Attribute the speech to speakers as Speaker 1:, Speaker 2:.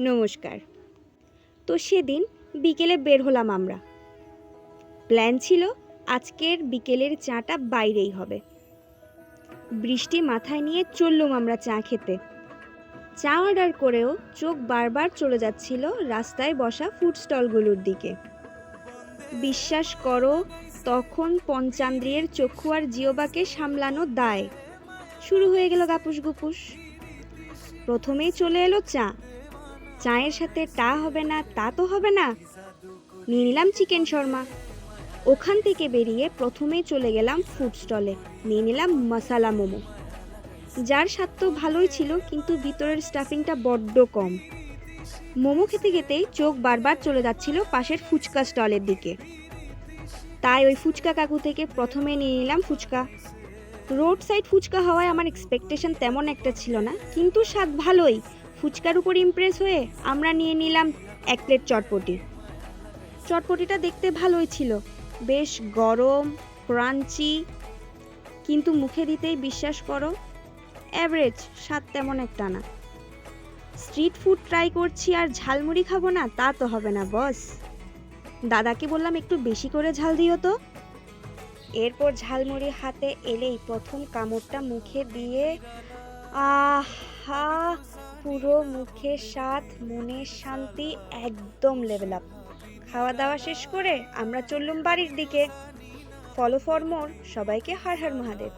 Speaker 1: নমস্কার। তো সেদিন বিকেলে বের হলাম আমরা। প্ল্যান ছিল আজকের বিকেলের চাটা বাইরেই হবে। বৃষ্টি মাথায় নিয়ে চললুম আমরা চা খেতে। চা অর্ডার করেও চোখ বারবার চলে যাচ্ছিল রাস্তায় বসা ফুড স্টলগুলোর দিকে। বিশ্বাস করো, তখন পঞ্চান্দ্রিয়ের চক্ষু আর জিওবাকে সামলানো দায়। শুরু হয়ে গেল গাপুস গুপুস। প্রথমেই চলে এলো চা। চায়ের সাথে টা হবে না তা তো হবে না, নিয়ে নিলাম চিকেন শর্মা। ওখান থেকে বেরিয়ে প্রথমেই চলে গেলাম ফুড স্টলে, নিয়ে নিলাম মশালা মোমো। যার স্বাদ তো ভালোই ছিল, কিন্তু ভিতরের স্টাফিংটা বড্ড কম। মোমো খেতে খেতেই চোখ বারবার চলে যাচ্ছিল পাশের ফুচকা স্টলের দিকে। তাই ওই ফুচকা কাকু থেকে প্রথমে নিয়ে নিলাম ফুচকা। রোড সাইড ফুচকা হওয়ায় আমার এক্সপেকটেশন তেমন একটা ছিল না, কিন্তু স্বাদ ভালোই। ফুচকার উপর ইমপ্রেস হয়ে আমরা নিয়ে নিলাম এক প্লেট চটপটি। চটপটিটা দেখতে ভালোই ছিল, বেশ গরম, ক্রাঞ্চি, কিন্তু মুখে দিতেই বিশ্বাস করো অ্যাভারেজ, স্বাদ তেমন একটা না। স্ট্রিট ফুড ট্রাই করছি আর ঝালমুড়ি খাবো না তা তো হবে না বস। দাদাকে বললাম একটু বেশি করে ঝাল দিও তো। এরপর ঝালমুড়ি হাতে এলেই প্রথম কামড়টা মুখে দিয়ে আহা, পুরো মুখের স্বাদ, মনের শান্তি একদম লেভেল আপ। খাওয়া দাওয়া শেষ করে আমরা চললুম বাড়ির দিকে। Follow for more. সবাইকে হর হর মহাদেব।